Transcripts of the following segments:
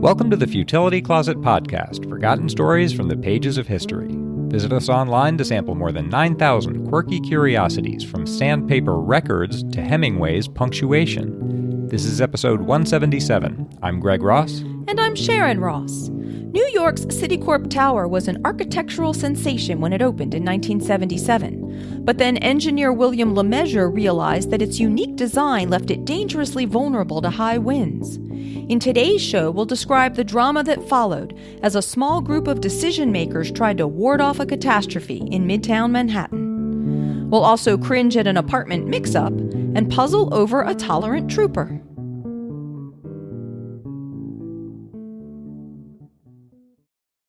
Welcome to the Futility Closet podcast, forgotten stories from the pages of history. Visit us online to sample more than 9,000 quirky curiosities from sandpaper records to Hemingway's punctuation. This is episode 177. I'm Greg Ross. And I'm Sharon Ross. New York's Citicorp Tower was an architectural sensation when it opened in 1977. But then engineer William LeMessurier realized that its unique design left it dangerously vulnerable to high winds. In today's show, we'll describe the drama that followed as a small group of decision-makers tried to ward off a catastrophe in midtown Manhattan. We'll also cringe at an apartment mix-up and puzzle over a tolerant trooper.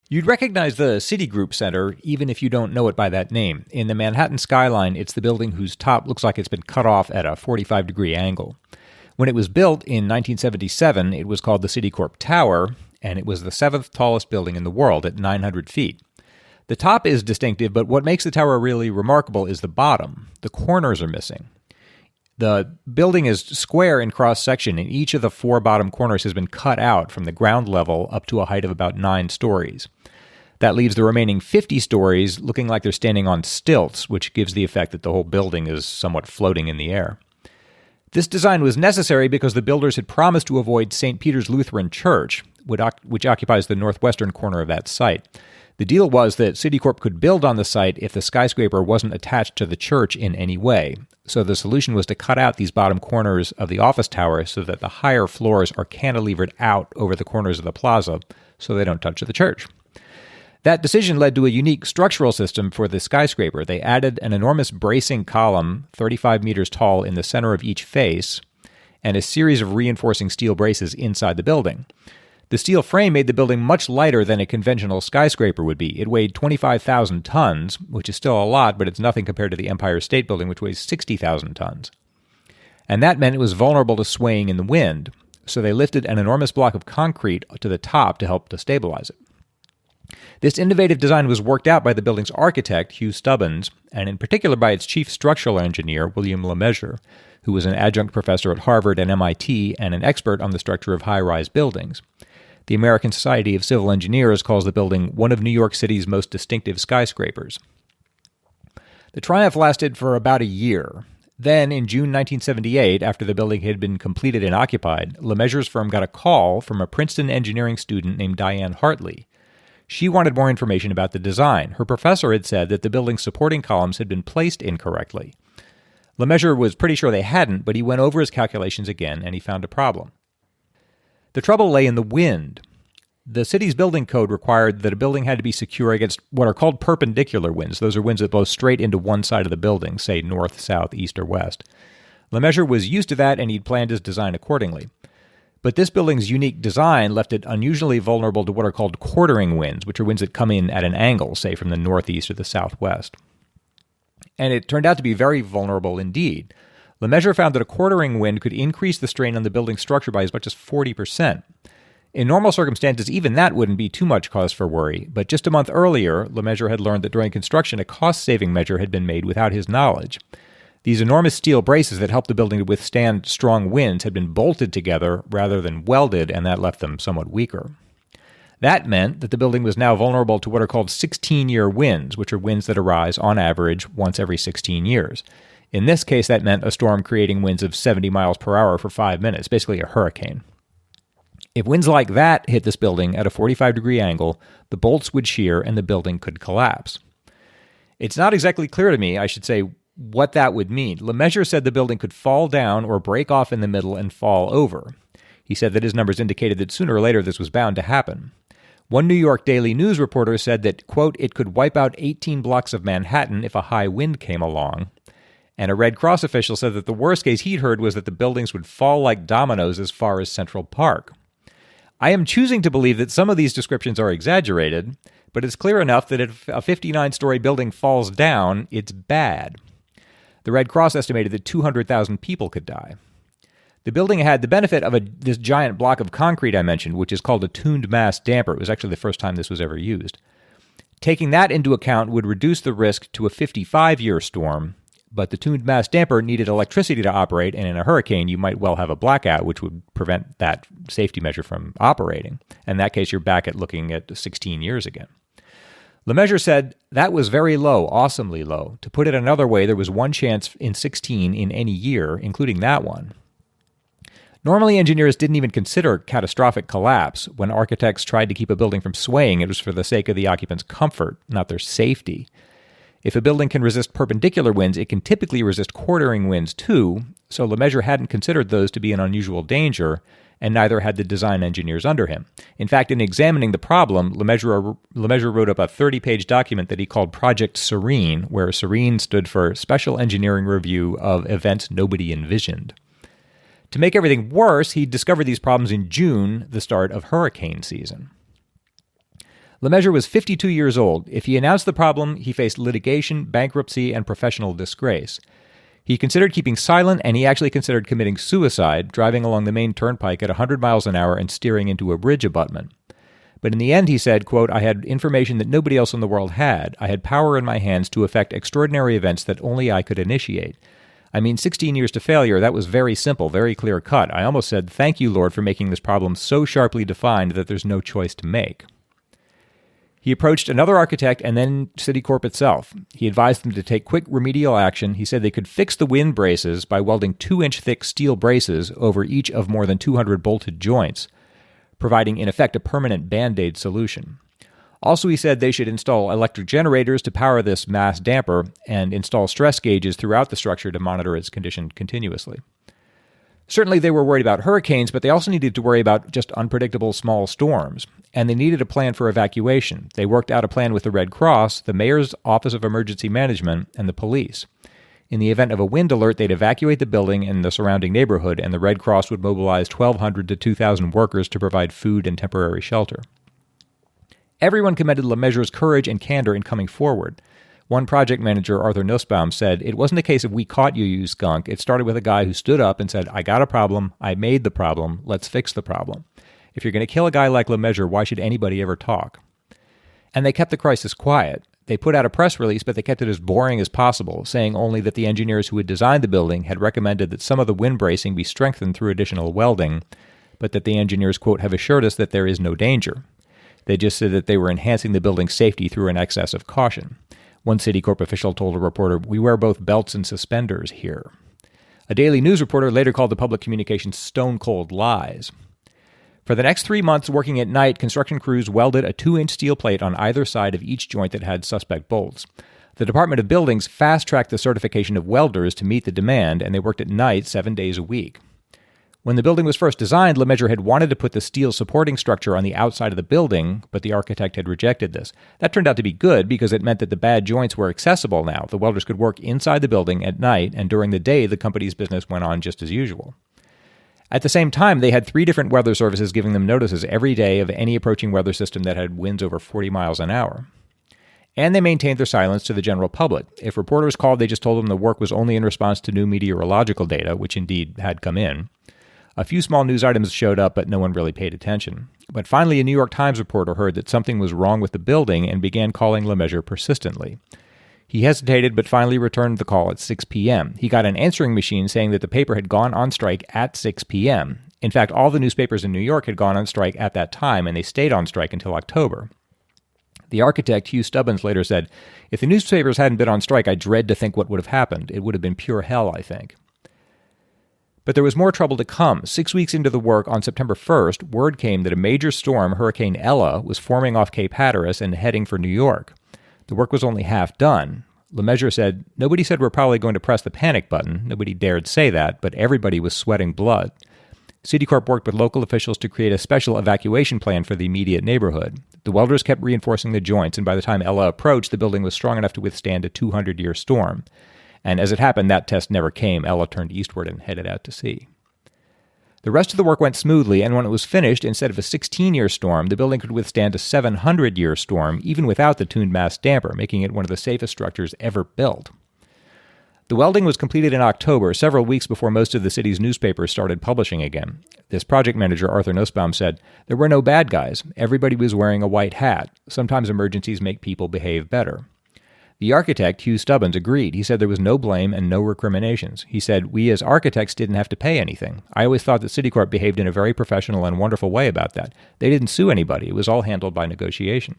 You'd recognize the Citigroup Center even if you don't know it by that name. In the Manhattan skyline, it's the building whose top looks like it's been cut off at a 45-degree angle. When it was built in 1977, it was called the Citicorp Tower, and it was the seventh tallest building in the world at 900 feet. The top is distinctive, but what makes the tower really remarkable is the bottom. The corners are missing. The building is square in cross-section, and each of the four bottom corners has been cut out from the ground level up to a height of about 9 stories. That leaves the remaining 50 stories looking like they're standing on stilts, which gives the effect that the whole building is somewhat floating in the air. This design was necessary because the builders had promised to avoid St. Peter's Lutheran Church, which occupies the northwestern corner of that site. The deal was that Citicorp could build on the site if the skyscraper wasn't attached to the church in any way. So the solution was to cut out these bottom corners of the office tower so that the higher floors are cantilevered out over the corners of the plaza so they don't touch the church. That decision led to a unique structural system for the skyscraper. They added an enormous bracing column, 35 meters tall, in the center of each face, and a series of reinforcing steel braces inside the building. The steel frame made the building much lighter than a conventional skyscraper would be. It weighed 25,000 tons, which is still a lot, but it's nothing compared to the Empire State Building, which weighs 60,000 tons. And that meant it was vulnerable to swaying in the wind, so they lifted an enormous block of concrete to the top to help to stabilize it. This innovative design was worked out by the building's architect, Hugh Stubbins, and in particular by its chief structural engineer, William LeMessurier, who was an adjunct professor at Harvard and MIT and an expert on the structure of high-rise buildings. The American Society of Civil Engineers calls the building one of New York City's most distinctive skyscrapers. The triumph lasted for about a year. Then, in June 1978, after the building had been completed and occupied, LeMessurier's firm got a call from a Princeton engineering student named Diane Hartley. She wanted more information about the design. Her professor had said that the building's supporting columns had been placed incorrectly. LeMessurier was pretty sure they hadn't, but he went over his calculations again, and he found a problem. The trouble lay in the wind. The city's building code required that a building had to be secure against what are called perpendicular winds. Those are winds that blow straight into one side of the building, say north, south, east, or west. LeMessurier was used to that, and he'd planned his design accordingly. But this building's unique design left it unusually vulnerable to what are called quartering winds, which are winds that come in at an angle, say from the northeast or the southwest. And it turned out to be very vulnerable indeed. LeMessurier found that a quartering wind could increase the strain on the building's structure by as much as 40%. In normal circumstances, even that wouldn't be too much cause for worry, but just a month earlier, LeMessurier had learned that during construction, a cost-saving measure had been made without his knowledge. These enormous steel braces that helped the building to withstand strong winds had been bolted together rather than welded, and that left them somewhat weaker. That meant that the building was now vulnerable to what are called 16-year winds, which are winds that arise, on average, once every 16 years. In this case, that meant a storm creating winds of 70 miles per hour for 5 minutes, basically a hurricane. If winds like that hit this building at a 45-degree angle, the bolts would shear and the building could collapse. It's not exactly clear to me, I should say, what that would mean. LeMessurier said the building could fall down or break off in the middle and fall over. He said that his numbers indicated that sooner or later this was bound to happen. One New York Daily News reporter said that, quote, it could wipe out 18 blocks of Manhattan if a high wind came along. And a Red Cross official said that the worst case he'd heard was that the buildings would fall like dominoes as far as Central Park. I am choosing to believe that some of these descriptions are exaggerated, but it's clear enough that if a 59-story building falls down, it's bad. The Red Cross estimated that 200,000 people could die. The building had the benefit of this giant block of concrete I mentioned, which is called a tuned mass damper. It was actually the first time this was ever used. Taking that into account would reduce the risk to a 55-year storm, But the tuned mass damper needed electricity to operate, and in a hurricane, you might well have a blackout, which would prevent that safety measure from operating. In that case, you're back at looking at 16 years again. LeMessurier said, "That was very low, awesomely low. To put it another way, there was one chance in 16 in any year, including that one." Normally, engineers didn't even consider catastrophic collapse. When architects tried to keep a building from swaying, it was for the sake of the occupants' comfort, not their safety. If a building can resist perpendicular winds, it can typically resist quartering winds too, so LeMessurier hadn't considered those to be an unusual danger, and neither had the design engineers under him. In fact, in examining the problem, LeMessurier wrote up a 30-page document that he called Project Serene, where Serene stood for Special Engineering Review of Events Nobody Envisioned. To make everything worse, he discovered these problems in June, the start of hurricane season. LeMessurier was 52 years old. If he announced the problem, he faced litigation, bankruptcy, and professional disgrace. He considered keeping silent, and he actually considered committing suicide, driving along the main turnpike at 100 miles an hour and steering into a bridge abutment. But in the end, he said, quote, "I had information that nobody else in the world had. I had power in my hands to effect extraordinary events that only I could initiate. I mean, 16 years to failure, that was very simple, very clear cut. I almost said, thank you, Lord, for making this problem so sharply defined that there's no choice to make." He approached another architect and then Citicorp itself. He advised them to take quick remedial action. He said they could fix the wind braces by welding 2-inch thick steel braces over each of more than 200 bolted joints, providing, in effect, a permanent Band-Aid solution. Also, he said they should install electric generators to power this mass damper and install stress gauges throughout the structure to monitor its condition continuously. Certainly, they were worried about hurricanes, but they also needed to worry about just unpredictable small storms. And they needed a plan for evacuation. They worked out a plan with the Red Cross, the Mayor's Office of Emergency Management, and the police. In the event of a wind alert, they'd evacuate the building and the surrounding neighborhood, and the Red Cross would mobilize 1,200 to 2,000 workers to provide food and temporary shelter. Everyone commended LeMessurier's courage and candor in coming forward. One project manager, Arthur Nussbaum, said, "It wasn't a case of we caught you, you skunk. It started with a guy who stood up and said, I got a problem, I made the problem, let's fix the problem. If you're going to kill a guy like LeMessurier, why should anybody ever talk?" And they kept the crisis quiet. They put out a press release, but they kept it as boring as possible, saying only that the engineers who had designed the building had recommended that some of the wind bracing be strengthened through additional welding, but that the engineers, quote, "have assured us that there is no danger." They just said that they were enhancing the building's safety through an excess of caution. One Citicorp official told a reporter, "We wear both belts and suspenders here." A Daily News reporter later called the public communications stone-cold lies. For the next 3 months, working at night, construction crews welded a 2-inch steel plate on either side of each joint that had suspect bolts. The Department of Buildings fast-tracked the certification of welders to meet the demand, and they worked at night 7 days a week. When the building was first designed, LeMessurier had wanted to put the steel supporting structure on the outside of the building, but the architect had rejected this. That turned out to be good because it meant that the bad joints were accessible now. The welders could work inside the building at night, and during the day, the company's business went on just as usual. At the same time, they had 3 different weather services giving them notices every day of any approaching weather system that had winds over 40 miles an hour. And they maintained their silence to the general public. If reporters called, they just told them the work was only in response to new meteorological data, which indeed had come in. A few small news items showed up, but no one really paid attention. But finally, a New York Times reporter heard that something was wrong with the building and began calling LeMessurier persistently. He hesitated, but finally returned the call at 6 p.m. He got an answering machine saying that the paper had gone on strike at 6 p.m. In fact, all the newspapers in New York had gone on strike at that time, and they stayed on strike until October. The architect, Hugh Stubbins, later said, "If the newspapers hadn't been on strike, I dread to think what would have happened. It would have been pure hell, I think." But there was more trouble to come. 6 weeks into the work, on September 1st, word came that a major storm, Hurricane Ella, was forming off Cape Hatteras and heading for New York. The work was only half done. LeMessurier said, "Nobody said we're probably going to press the panic button." Nobody dared say that, but everybody was sweating blood. Citicorp worked with local officials to create a special evacuation plan for the immediate neighborhood. The welders kept reinforcing the joints, and by the time Ella approached, the building was strong enough to withstand a 200-year storm. And as it happened, that test never came. Ella turned eastward and headed out to sea. The rest of the work went smoothly, and when it was finished, instead of a 16-year storm, the building could withstand a 700-year storm, even without the tuned mass damper, making it one of the safest structures ever built. The welding was completed in October, several weeks before most of the city's newspapers started publishing again. This project manager, Arthur Nussbaum, said, "There were no bad guys. Everybody was wearing a white hat. Sometimes emergencies make people behave better." The architect, Hugh Stubbins, agreed. He said there was no blame and no recriminations. He said, "We as architects didn't have to pay anything. I always thought that Citicorp behaved in a very professional and wonderful way about that. They didn't sue anybody. It was all handled by negotiation."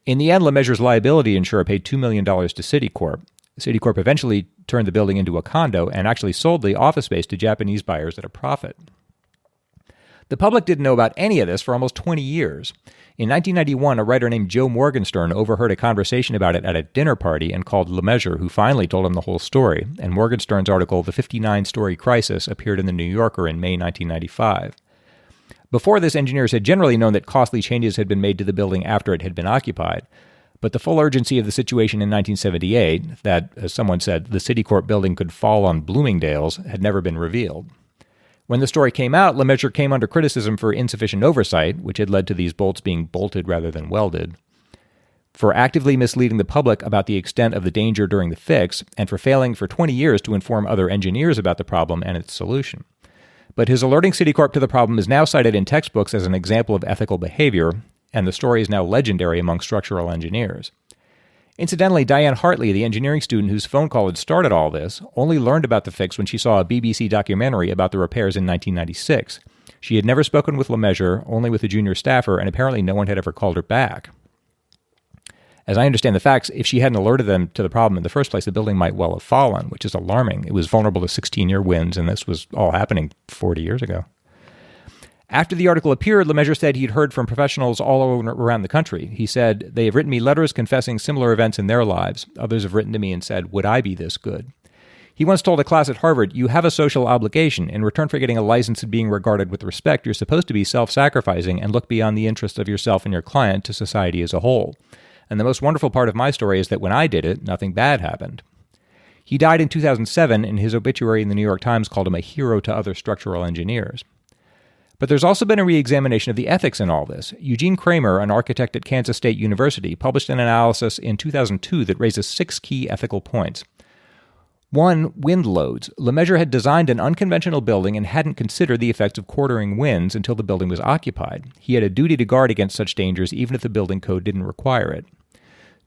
In the end, Lemessurier's liability insurer paid $2 million to Citicorp. Citicorp eventually turned the building into a condo and actually sold the office space to Japanese buyers at a profit. The public didn't know about any of this for almost 20 years. In 1991, a writer named Joe Morgenstern overheard a conversation about it at a dinner party and called Lemessurier, who finally told him the whole story. And Morgenstern's article, The 59-Story Crisis, appeared in The New Yorker in May 1995. Before this, engineers had generally known that costly changes had been made to the building after it had been occupied. But the full urgency of the situation in 1978, that, as someone said, the Citicorp building could fall on Bloomingdale's, had never been revealed. When the story came out, Lemessurier came under criticism for insufficient oversight, which had led to these bolts being bolted rather than welded, for actively misleading the public about the extent of the danger during the fix, and for failing for 20 years to inform other engineers about the problem and its solution. But his alerting Citicorp to the problem is now cited in textbooks as an example of ethical behavior, and the story is now legendary among structural engineers. Incidentally, Diane Hartley, the engineering student whose phone call had started all this, only learned about the fix when she saw a BBC documentary about the repairs in 1996. She had never spoken with Lemessurier, only with a junior staffer, and apparently no one had ever called her back. As I understand the facts, if she hadn't alerted them to the problem in the first place, the building might well have fallen, which is alarming. It was vulnerable to 16-year winds, and this was all happening 40 years ago. After the article appeared, Lemessurier said he'd heard from professionals all around the country. He said, "They have written me letters confessing similar events in their lives. Others have written to me and said, 'Would I be this good?'" He once told a class at Harvard, "You have a social obligation. In return for getting a license and being regarded with respect, you're supposed to be self-sacrificing and look beyond the interests of yourself and your client to society as a whole. And the most wonderful part of my story is that when I did it, nothing bad happened." He died in 2007, and his obituary in the New York Times called him a hero to other structural engineers. But there's also been a re-examination of the ethics in all this. Eugene Kremer, an architect at Kansas State University, published an analysis in 2002 that raises 6 key ethical points. 1. Wind loads. Lemessurier had designed an unconventional building and hadn't considered the effects of quartering winds until the building was occupied. He had a duty to guard against such dangers even if the building code didn't require it.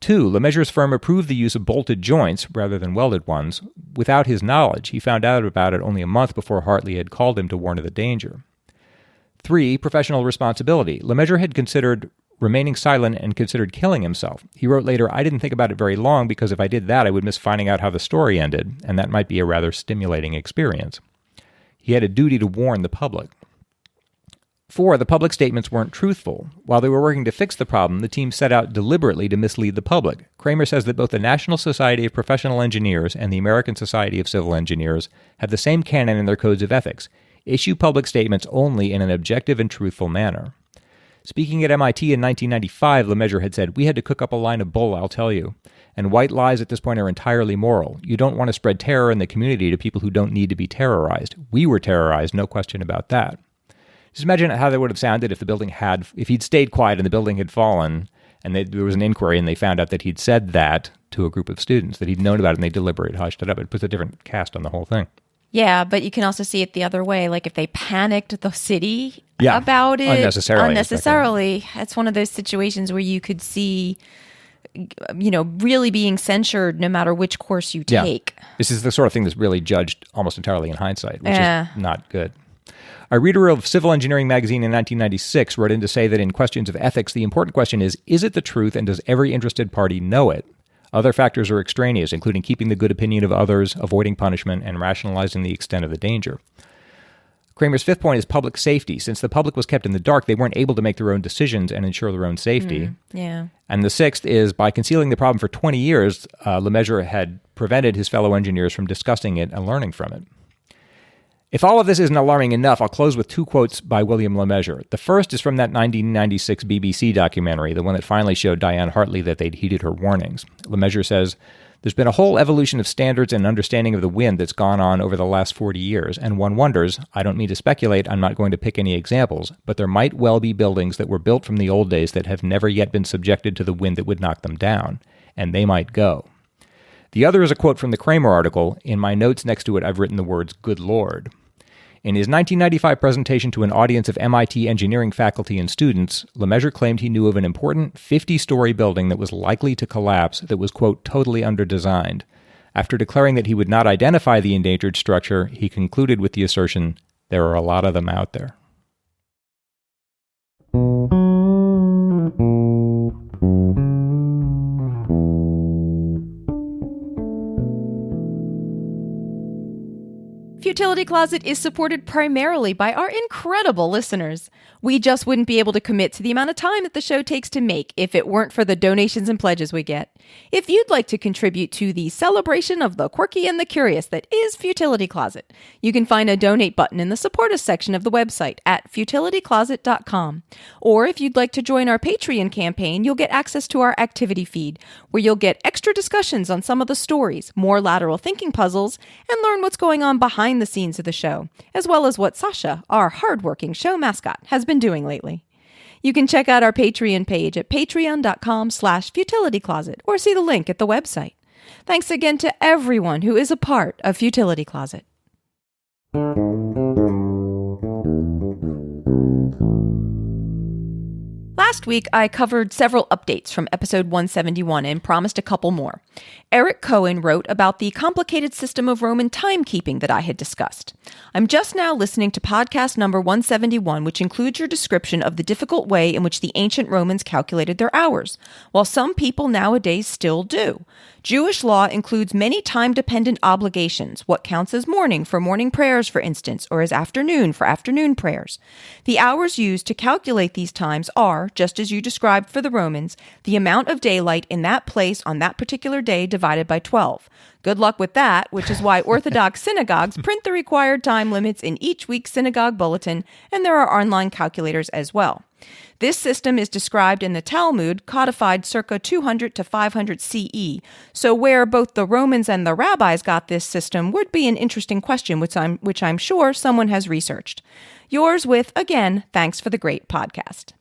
2. Lemessurier's firm approved the use of bolted joints, rather than welded ones, without his knowledge. He found out about it only a month before Hartley had called him to warn of the danger. 3. Professional responsibility. Lemessurier had considered remaining silent and considered killing himself. He wrote later, "I didn't think about it very long because if I did that, I would miss finding out how the story ended, and that might be a rather stimulating experience." He had a duty to warn the public. 4. The public statements weren't truthful. While they were working to fix the problem, the team set out deliberately to mislead the public. Kremer says that both the National Society of Professional Engineers and the American Society of Civil Engineers have the same canon in their codes of ethics: issue public statements only in an objective and truthful manner. Speaking at MIT in 1995, Lemessurier had said, "We had to cook up a line of bull, I'll tell you. And white lies at this point are entirely moral. You don't want to spread terror in the community to people who don't need to be terrorized. We were terrorized, no question about that." Just imagine how that would have sounded if he'd stayed quiet and the building had fallen, and there was an inquiry and they found out that he'd said that to a group of students, that he'd known about it, and they deliberately hushed it up. It puts a different cast on the whole thing. Yeah, but you can also see it the other way. Like if they panicked the city about it unnecessarily, it's one of those situations where you could see, really being censured no matter which course you take. This is the sort of thing that's really judged almost entirely in hindsight, which is not good. A reader of Civil Engineering magazine in 1996 wrote in to say that in questions of ethics, the important question is it the truth and does every interested party know it? Other factors are extraneous, including keeping the good opinion of others, avoiding punishment, and rationalizing the extent of the danger. Kremer's 5th point is public safety. Since the public was kept in the dark, they weren't able to make their own decisions and ensure their own safety. And the 6th is, by concealing the problem for 20 years, Lemessurier had prevented his fellow engineers from discussing it and learning from it. If all of this isn't alarming enough, I'll close with 2 quotes by William Lemessurier. The first is from that 1996 BBC documentary, the one that finally showed Diane Hartley that they'd heeded her warnings. Lemessurier says, "There's been a whole evolution of standards and understanding of the wind that's gone on over the last 40 years, and one wonders, I don't mean to speculate, I'm not going to pick any examples, but there might well be buildings that were built from the old days that have never yet been subjected to the wind that would knock them down, and they might go." The other is a quote from the Kremer article. In my notes next to it, I've written the words, "Good Lord." In his 1995 presentation to an audience of MIT engineering faculty and students, Lemessurier claimed he knew of an important 50-story building that was likely to collapse that was, quote, totally underdesigned. After declaring that he would not identify the endangered structure, he concluded with the assertion, "There are a lot of them out there." Futility Closet is supported primarily by our incredible listeners. We just wouldn't be able to commit to the amount of time that the show takes to make if it weren't for the donations and pledges we get. If you'd like to contribute to the celebration of the quirky and the curious that is Futility Closet, you can find a donate button in the support us section of the website at futilitycloset.com. Or if you'd like to join our Patreon campaign, you'll get access to our activity feed, where you'll get extra discussions on some of the stories, more lateral thinking puzzles, and learn what's going on behind the scenes of the show, as well as what Sasha, our hardworking show mascot, has been doing lately. You can check out our Patreon page at patreon.com/futilitycloset or see the link at the website. Thanks again to everyone who is a part of Futility Closet. Last week, I covered several updates from episode 171 and promised a couple more. Eric Cohen wrote about the complicated system of Roman timekeeping that I had discussed. I'm just now listening to podcast number 171, which includes your description of the difficult way in which the ancient Romans calculated their hours, while some people nowadays still do. Jewish law includes many time-dependent obligations, what counts as morning for morning prayers, for instance, or as afternoon for afternoon prayers. The hours used to calculate these times are, just as you described for the Romans, the amount of daylight in that place on that particular day divided by 12. Good luck with that, which is why Orthodox synagogues print the required time limits in each week's synagogue bulletin, and there are online calculators as well. This system is described in the Talmud, codified circa 200 to 500 CE, so where both the Romans and the rabbis got this system would be an interesting question, which I'm sure someone has researched. Yours with, again, thanks for the great podcast.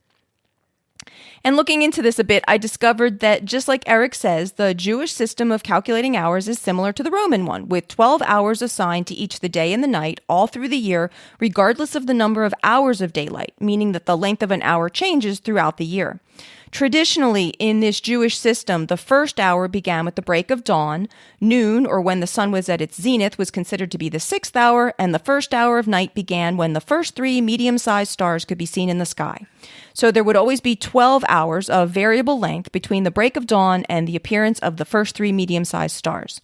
And looking into this a bit, I discovered that, just like Eric says, the Jewish system of calculating hours is similar to the Roman one, with 12 hours assigned to each the day and the night all through the year, regardless of the number of hours of daylight, meaning that the length of an hour changes throughout the year. Traditionally, in this Jewish system, the first hour began with the break of dawn. Noon, or when the sun was at its zenith, was considered to be the sixth hour, and the first hour of night began when the first 3 medium-sized stars could be seen in the sky. So there would always be 12 hours of variable length between the break of dawn and the appearance of the first 3 medium-sized stars.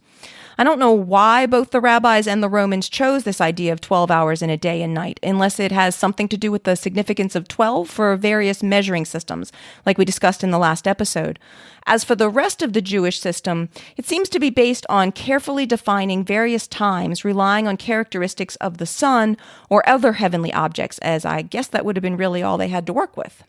I don't know why both the rabbis and the Romans chose this idea of 12 hours in a day and night, unless it has something to do with the significance of 12 for various measuring systems, like we discussed in the last episode. As for the rest of the Jewish system, it seems to be based on carefully defining various times, relying on characteristics of the sun or other heavenly objects, as I guess that would have been really all they had to work with.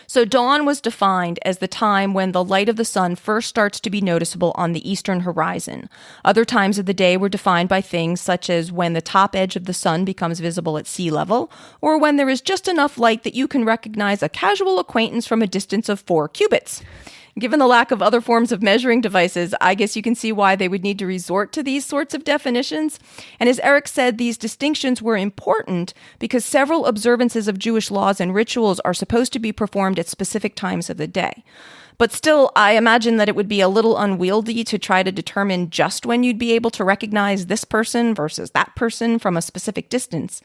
So dawn was defined as the time when the light of the sun first starts to be noticeable on the eastern horizon. Other times of the day were defined by things such as when the top edge of the sun becomes visible at sea level, or when there is just enough light that you can recognize a casual acquaintance from a distance of 4 cubits. Given the lack of other forms of measuring devices, I guess you can see why they would need to resort to these sorts of definitions. And as Eric said, these distinctions were important because several observances of Jewish laws and rituals are supposed to be performed at specific times of the day. But still, I imagine that it would be a little unwieldy to try to determine just when you'd be able to recognize this person versus that person from a specific distance.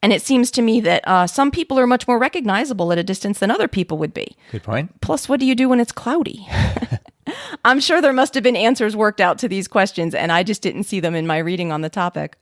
And it seems to me that some people are much more recognizable at a distance than other people would be. Good point. Plus, what do you do when it's cloudy? I'm sure there must have been answers worked out to these questions, and I just didn't see them in my reading on the topic.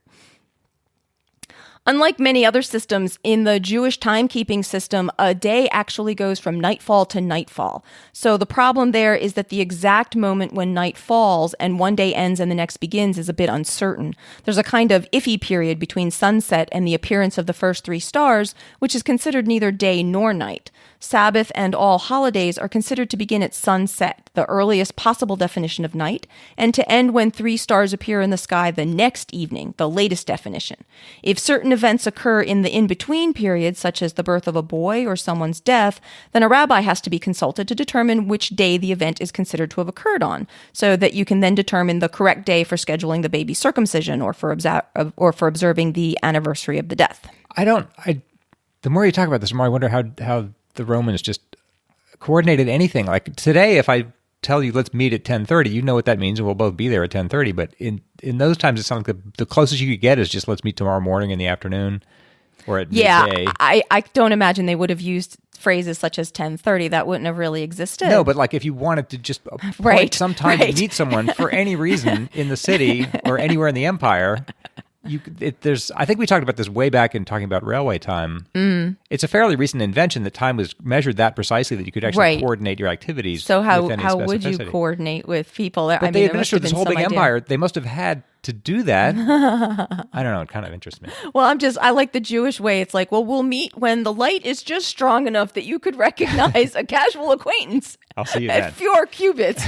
Unlike many other systems, in the Jewish timekeeping system, a day actually goes from nightfall to nightfall. So the problem there is that the exact moment when night falls and one day ends and the next begins is a bit uncertain. There's a kind of iffy period between sunset and the appearance of the first 3 stars, which is considered neither day nor night. Sabbath and all holidays are considered to begin at sunset, the earliest possible definition of night, and to end when 3 stars appear in the sky the next evening, the latest definition. If certain events occur in the in-between periods, such as the birth of a boy or someone's death, then a rabbi has to be consulted to determine which day the event is considered to have occurred on, so that you can then determine the correct day for scheduling the baby's circumcision or for observing the anniversary of the death. The more you talk about this, the more I wonder how the Romans just coordinated anything. Like today, if I tell you let's meet at 10:30, you know what that means, and we'll both be there at 10:30. But in those times, it sounds like the closest you could get is just let's meet tomorrow morning in the afternoon or at midday. I don't imagine they would have used phrases such as 10:30. That wouldn't have really existed. No, but like if you wanted to just point some time to meet someone for any reason in the city or anywhere in the empire, I think we talked about this way back in talking about railway time. It's a fairly recent invention that time was measured that precisely that you could actually coordinate your activities. So how with any would you coordinate with people? But they administered this whole big empire. They must have had to do that. I don't know. It kind of interests me. Well, I like the Jewish way. It's like, well, we'll meet when the light is just strong enough that you could recognize a casual acquaintance. I'll see you then. At fewer cubits,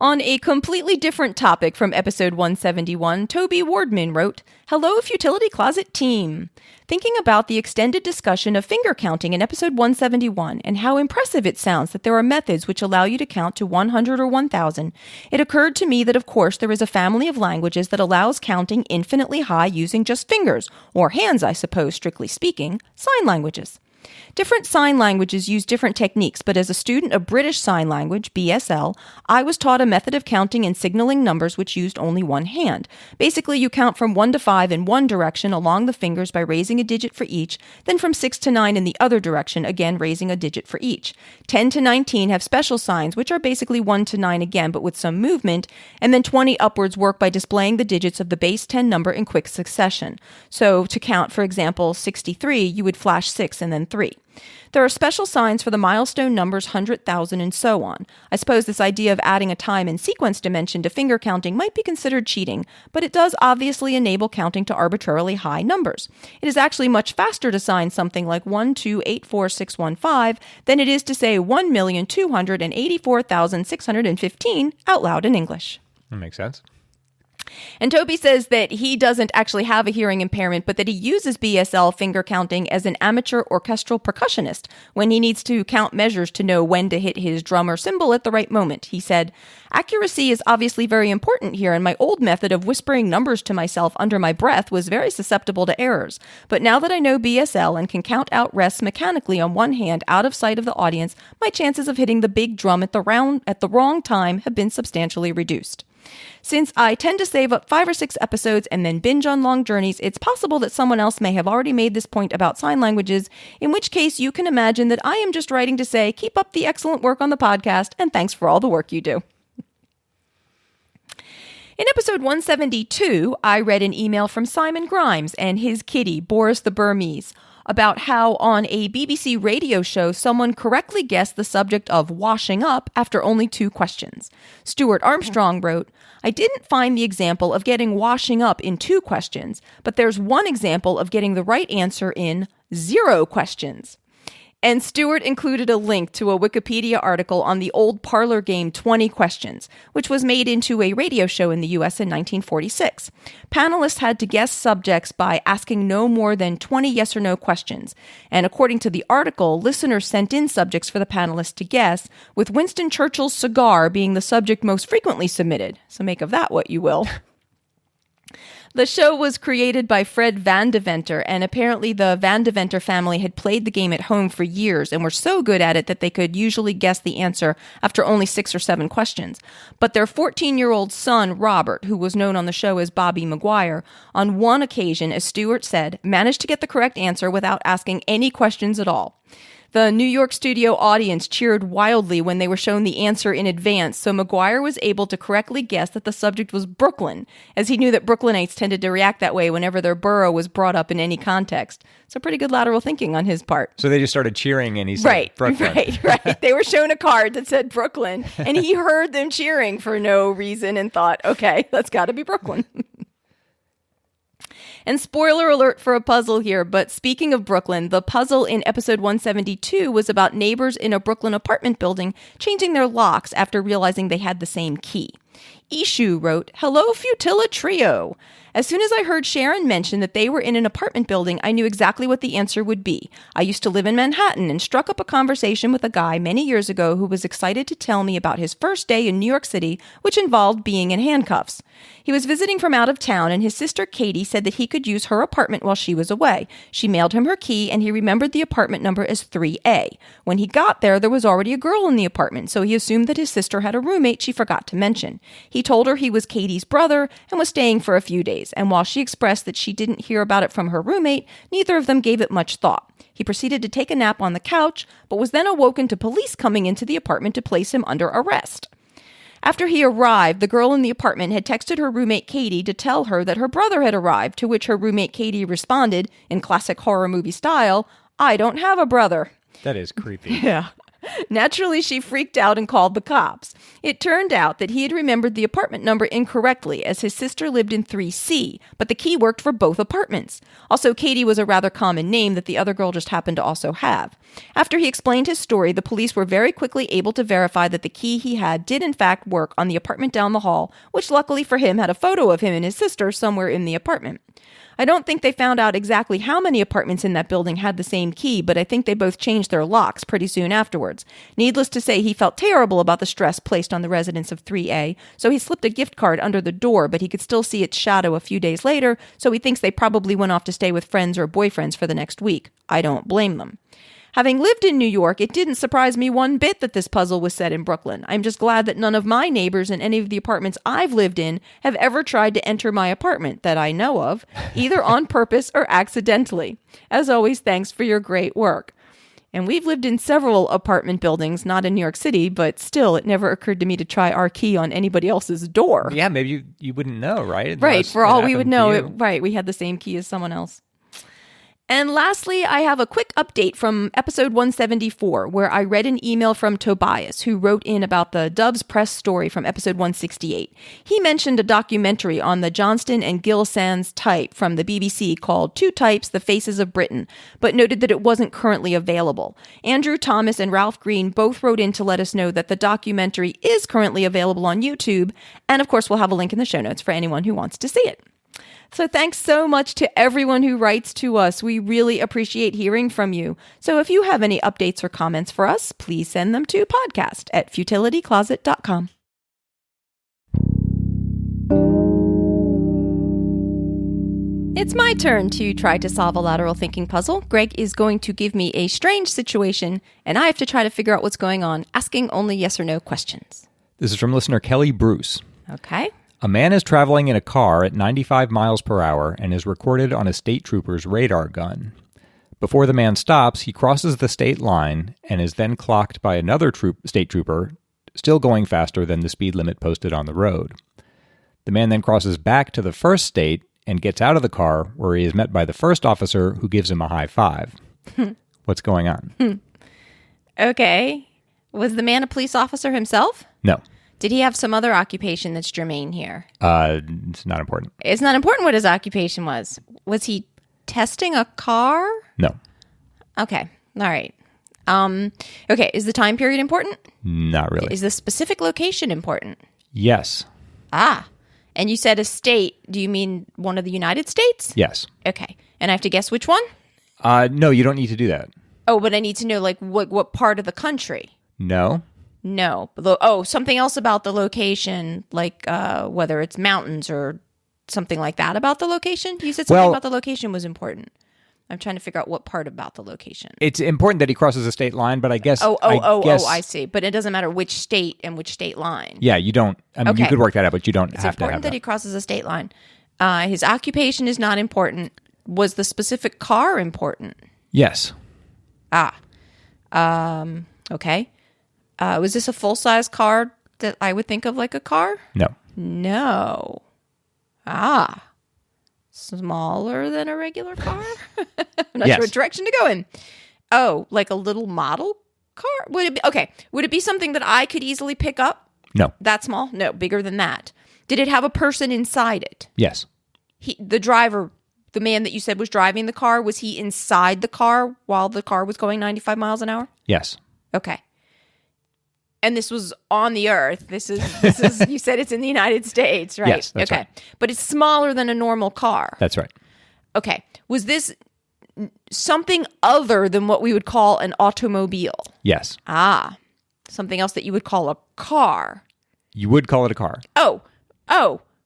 On a completely different topic from episode 171, Toby Wardman wrote, "Hello, Futility Closet team. Thinking about the extended discussion of finger counting in episode 171 and how impressive it sounds that there are methods which allow you to count to 100 or 1,000, it occurred to me that of course there is a family of languages that allows counting infinitely high using just fingers, or hands I suppose strictly speaking, sign languages. Different sign languages use different techniques, but as a student of British Sign Language, BSL, I was taught a method of counting and signaling numbers which used only one hand. Basically, you count from 1 to 5 in one direction along the fingers by raising a digit for each, then from 6 to 9 in the other direction, again raising a digit for each. 10 to 19 have special signs, which are basically 1 to 9 again, but with some movement, and then 20 upwards work by displaying the digits of the base 10 number in quick succession. So to count, for example, 63, you would flash 6 and then 3. There are special signs for the milestone numbers 100,000 and so on. I suppose this idea of adding a time and sequence dimension to finger counting might be considered cheating, but it does obviously enable counting to arbitrarily high numbers. It is actually much faster to sign something like 1284615 than it is to say 1,284,615 out loud in English. That makes sense. And Toby says that he doesn't actually have a hearing impairment, but that he uses BSL finger counting as an amateur orchestral percussionist when he needs to count measures to know when to hit his drum or cymbal at the right moment. He said, "Accuracy is obviously very important here, and my old method of whispering numbers to myself under my breath was very susceptible to errors. But now that I know BSL and can count out rests mechanically on one hand out of sight of the audience, my chances of hitting the big drum at the wrong time have been substantially reduced. Since I tend to save up 5 or 6 episodes and then binge on long journeys, it's possible that someone else may have already made this point about sign languages, in which case you can imagine that I am just writing to say, keep up the excellent work on the podcast, and thanks for all the work you do." In episode 172, I read an email from Simon Grimes and his kitty, Boris the Burmese, about how on a BBC radio show someone correctly guessed the subject of washing up after only 2 questions. Stuart Armstrong wrote, "I didn't find the example of getting washing up in 2 questions, but there's one example of getting the right answer in 0 questions." And Stuart included a link to a Wikipedia article on the old parlor game 20 Questions, which was made into a radio show in the U.S. in 1946. Panelists had to guess subjects by asking no more than 20 yes or no questions. And according to the article, listeners sent in subjects for the panelists to guess, with Winston Churchill's cigar being the subject most frequently submitted. So make of that what you will. The show was created by Fred Van Deventer, and apparently the Van Deventer family had played the game at home for years and were so good at it that they could usually guess the answer after only 6 or 7 questions. But their 14-year-old son, Robert, who was known on the show as Bobby Maguire, on one occasion, as Stewart said, managed to get the correct answer without asking any questions at all. The New York studio audience cheered wildly when they were shown the answer in advance, so Maguire was able to correctly guess that the subject was Brooklyn, as he knew that Brooklynites tended to react that way whenever their borough was brought up in any context. So pretty good lateral thinking on his part. So they just started cheering and he said Brooklyn. Right. They were shown a card that said Brooklyn, and he heard them cheering for no reason and thought, okay, that's got to be Brooklyn. And spoiler alert for a puzzle here, but speaking of Brooklyn, the puzzle in episode 172 was about neighbors in a Brooklyn apartment building changing their locks after realizing they had the same key. Ishu wrote, "Hello, Futility Trio. As soon as I heard Sharon mention that they were in an apartment building, I knew exactly what the answer would be. I used to live in Manhattan and struck up a conversation with a guy many years ago who was excited to tell me about his first day in New York City, which involved being in handcuffs. He was visiting from out of town, and his sister Katie said that he could use her apartment while she was away. She mailed him her key, and he remembered the apartment number as 3A. When he got there was already a girl in the apartment, so he assumed that his sister had a roommate she forgot to mention. He told her he was Katie's brother and was staying for a few days, and while she expressed that she didn't hear about it from her roommate, neither of them gave it much thought. He proceeded to take a nap on the couch, but was then awoken to police coming into the apartment to place him under arrest. After he arrived, the girl in the apartment had texted her roommate Katie to tell her that her brother had arrived, to which her roommate Katie responded, in classic horror movie style, "I don't have a brother." That is creepy. Yeah. Naturally, she freaked out and called the cops. It turned out that he had remembered the apartment number incorrectly, as his sister lived in 3C, but the key worked for both apartments. Also, Katie was a rather common name that the other girl just happened to also have. After he explained his story, the police were very quickly able to verify that the key he had did in fact work on the apartment down the hall, which luckily for him had a photo of him and his sister somewhere in the apartment. I don't think they found out exactly how many apartments in that building had the same key, but I think they both changed their locks pretty soon afterwards. Needless to say, he felt terrible about the stress placed on the residents of 3A, so he slipped a gift card under the door, but he could still see its shadow a few days later, so he thinks they probably went off to stay with friends or boyfriends for the next week. I don't blame them. Having lived in New York, it didn't surprise me one bit that this puzzle was set in Brooklyn. I'm just glad that none of my neighbors in any of the apartments I've lived in have ever tried to enter my apartment that I know of, either on purpose or accidentally. As always, thanks for your great work. And we've lived in several apartment buildings, not in New York City, but still, it never occurred to me to try our key on anybody else's door. Yeah, maybe you wouldn't know, right? Right, for all we would know, right, we had the same key as someone else. And lastly, I have a quick update from episode 174, where I read an email from Tobias, who wrote in about the Doves Press story from episode 168. He mentioned a documentary on the Johnston and Gill Sands type from the BBC called Two Types, The Faces of Britain, but noted that it wasn't currently available. Andrew Thomas and Ralph Green both wrote in to let us know that the documentary is currently available on YouTube, and of course we'll have a link in the show notes for anyone who wants to see it. So thanks so much to everyone who writes to us. We really appreciate hearing from you. So if you have any updates or comments for us, please send them to podcast@futilitycloset.com. It's my turn to try to solve a lateral thinking puzzle. Greg is going to give me a strange situation, and I have to try to figure out what's going on, asking only yes or no questions. This is from listener Kelly Bruce. Okay. A man is traveling in a car at 95 miles per hour and is recorded on a state trooper's radar gun. Before the man stops, he crosses the state line and is then clocked by another state trooper, still going faster than the speed limit posted on the road. The man then crosses back to the first state and gets out of the car, where he is met by the first officer, who gives him a high five. What's going on? Okay. Was the man a police officer himself? No. Did he have some other occupation that's germane here? It's not important. It's not important what his occupation was. Was he testing a car? No. Okay. All right. Okay. Is the time period important? Not really. Is the specific location important? Yes. Ah. And you said a state. Do you mean one of the United States? Yes. Okay. And I have to guess which one? No, you don't need to do that. Oh, but I need to know, like, what part of the country? No. No. Something else about the location, like whether it's mountains or something like that about the location? You said something about the location was important. I'm trying to figure out what part about the location. It's important that he crosses a state line, but I guess... I see. But it doesn't matter which state and which state line. Yeah, you don't... I mean, you could work that out, but you don't have to have that. It's important that he crosses a state line. His occupation is not important. Was the specific car important? Yes. Okay. Was this a full-size car that I would think of like a car? No. Smaller than a regular car? I'm not Yes. sure what direction to go in. Oh, like a little model car? Would it be something that I could easily pick up? No. That small? No, bigger than that. Did it have a person inside it? Yes. The driver, the man that you said was driving the car, was he inside the car while the car was going 95 miles an hour? Yes. Okay. And this was on the Earth. This is. You said it's in the United States, right? Yes, that's right. But it's smaller than a normal car. That's right. Okay. Was this something other than what we would call an automobile? Yes. Something else that you would call a car. You would call it a car. Oh.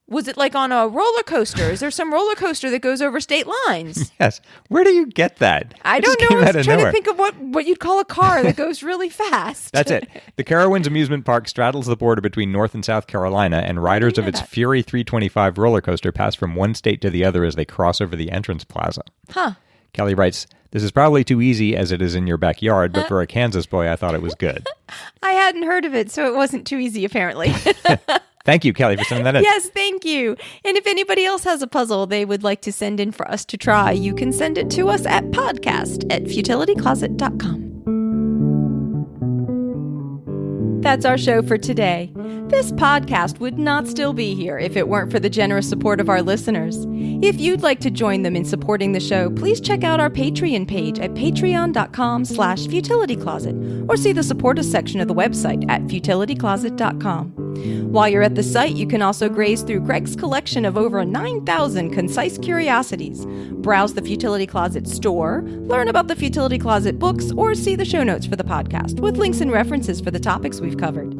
Was it like on a roller coaster? Is there some roller coaster that goes over state lines? Yes. Where do you get that? I don't know. I was trying to think of what you'd call a car that goes really fast. That's it. The Carowinds Amusement Park straddles the border between North and South Carolina, and riders of its Fury 325 roller coaster pass from one state to the other as they cross over the entrance plaza. Huh. Kelly writes, "This is probably too easy as it is in your backyard, but for a Kansas boy, I thought it was good." I hadn't heard of it, so it wasn't too easy, apparently. Thank you, Kelly, for sending that in. Yes, thank you. And if anybody else has a puzzle they would like to send in for us to try, you can send it to us at podcast@futilitycloset.com. That's our show for today. This podcast would not still be here if it weren't for the generous support of our listeners. If you'd like to join them in supporting the show, please check out our Patreon page at patreon.com/futilitycloset or see the support us section of the website at futilitycloset.com. While you're at the site, you can also graze through Greg's collection of over 9,000 concise curiosities, browse the Futility Closet store, learn about the Futility Closet books, or see the show notes for the podcast with links and references for the topics we've covered.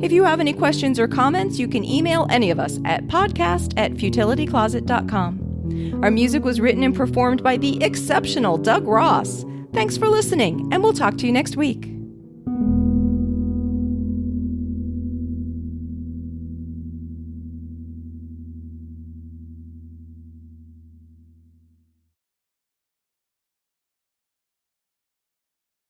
If you have any questions or comments, you can email any of us at podcast@futilitycloset.com. Our music was written and performed by the exceptional Doug Ross. Thanks for listening, and we'll talk to you next week.